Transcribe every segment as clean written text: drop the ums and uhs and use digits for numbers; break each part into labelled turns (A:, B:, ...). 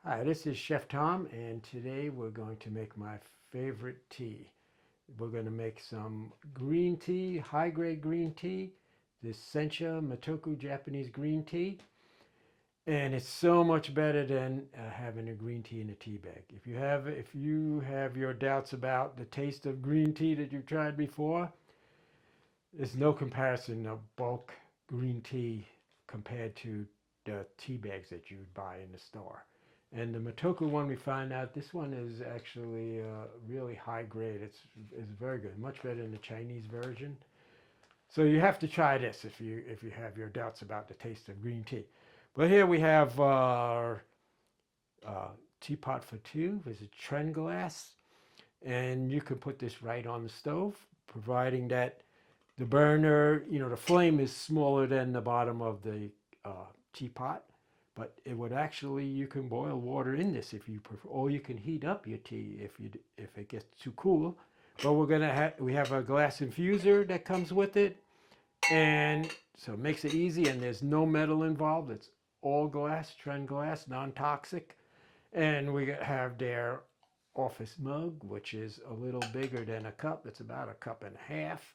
A: Hi, this is Chef Tom, and today we're going to make my favorite tea. We're going to make some green tea, high-grade green tea, this Sencha Mitoku Japanese green tea, and it's so much better than having a green tea in a tea bag. If you have your doubts about the taste of green tea that you've tried before, there's no comparison of bulk green tea compared to the tea bags that you'd buy in the store. And the Mitoku one, we find out this one is actually really high grade. It's very good, much better than the Chinese version. So you have to try this if you have your doubts about the taste of green tea. But here we have our teapot for two. It's a Trendglas, and you can put this right on the stove, providing that the burner, the flame is smaller than the bottom of the teapot, but it would actually, you can boil water in this if you prefer, or you can heat up your tea if it gets too cool. But we have a glass infuser that comes with it, and so it makes it easy, and there's no metal involved. It's all glass, trend glass, non-toxic. And we have their office mug, which is a little bigger than a cup. It's about a cup and a half.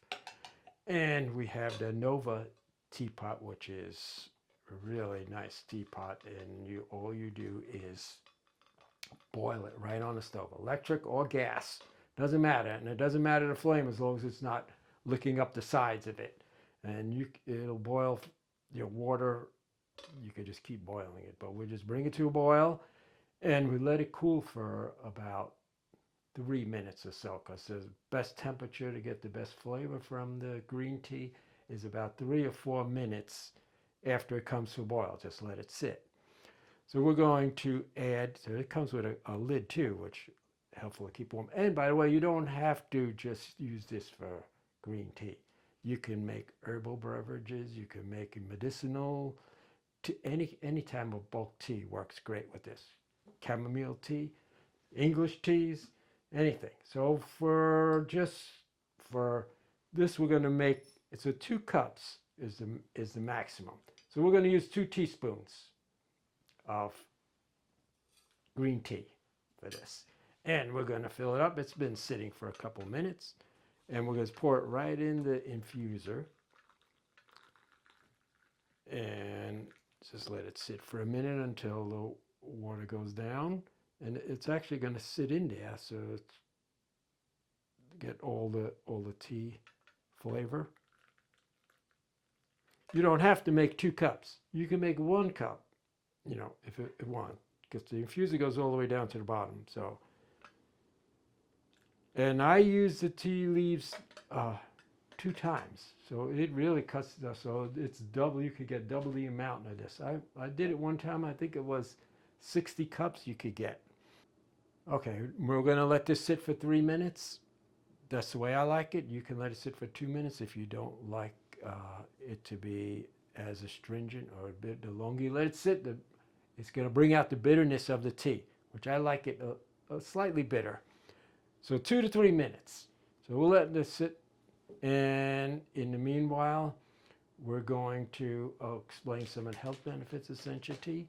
A: And we have the Nova teapot, which is a really nice teapot, and all you do is boil it right on the stove, electric or gas, doesn't matter. And it doesn't matter the flame as long as it's not licking up the sides of it. And it'll boil your water. You could just keep boiling it, but we just bring it to a boil, and we let it cool for about 3 minutes or so, because the best temperature to get the best flavor from the green tea is about 3 or 4 minutes after it comes to a boil. Just let it sit. So we're going to add, so it comes with a lid too, which is helpful to keep warm. And by the way, you don't have to just use this for green tea. You can make herbal beverages, you can make medicinal, any type of bulk tea works great with this. Chamomile tea, English teas, anything. So for this, we're going to make, it's 2 cups is the maximum. So we're going to use 2 teaspoons of green tea for this. And we're going to fill it up. It's been sitting for a couple minutes. And we're going to pour it right in the infuser. And just let it sit for a minute until the water goes down. And it's actually going to sit in there, so it's get all the tea flavor. You don't have to make 2 cups. You can make 1 cup, if you want, because the infuser goes all the way down to the bottom. So, and I use the tea leaves 2 times, so it really cuts it. So it's double. You could get double the amount of this. I did it one time. I think it was 60 cups you could get. Okay, we're going to let this sit for 3 minutes. That's the way I like it. You can let it sit for 2 minutes if you don't like it to be as astringent, or a bit. The longer you let it sit, it's going to bring out the bitterness of the tea, which I like it slightly bitter. So 2 to 3 minutes. So we'll let this sit, and in the meanwhile, we're going to explain some of the health benefits of Sencha tea.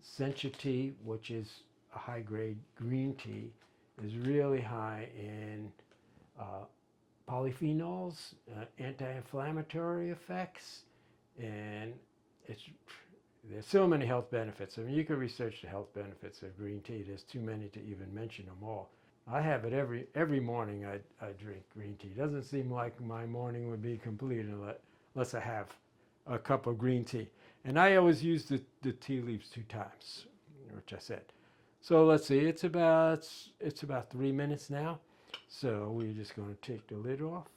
A: Sencha tea, which is a high-grade green tea, is really high in polyphenols, anti-inflammatory effects, and there's so many health benefits. I mean, you can research the health benefits of green tea. There's too many to even mention them all. I have it every morning. I drink green tea. It doesn't seem like my morning would be complete unless I have a cup of green tea. And I always use the tea leaves 2 times, which I said. So let's see, it's about 3 minutes now. So we're just going to take the lid off,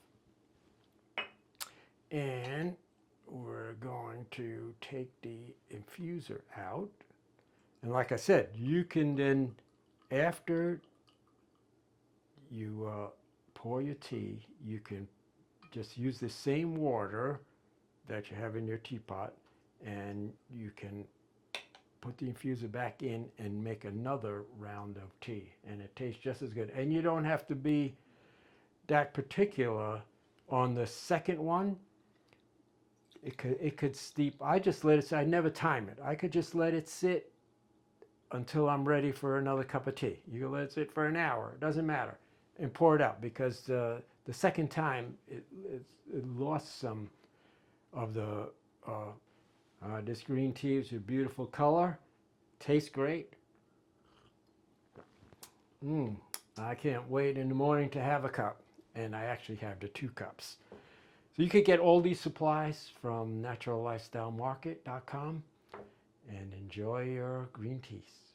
A: and we're going to take the infuser out. And like I said, you can then, after you pour your tea, you can just use the same water that you have in your teapot, and you can put the infuser back in and make another round of tea, and it tastes just as good. And you don't have to be that particular on the second one. It could steep. I just let it sit. I never time it. I could just let it sit until I'm ready for another cup of tea. You can let it sit for an hour, it doesn't matter, and pour it out, because the second time it lost some of the, this green tea is a beautiful color, tastes great. I can't wait in the morning to have a cup, and I actually have the 2 cups. So you could get all these supplies from naturallifestylemarket.com and enjoy your green teas.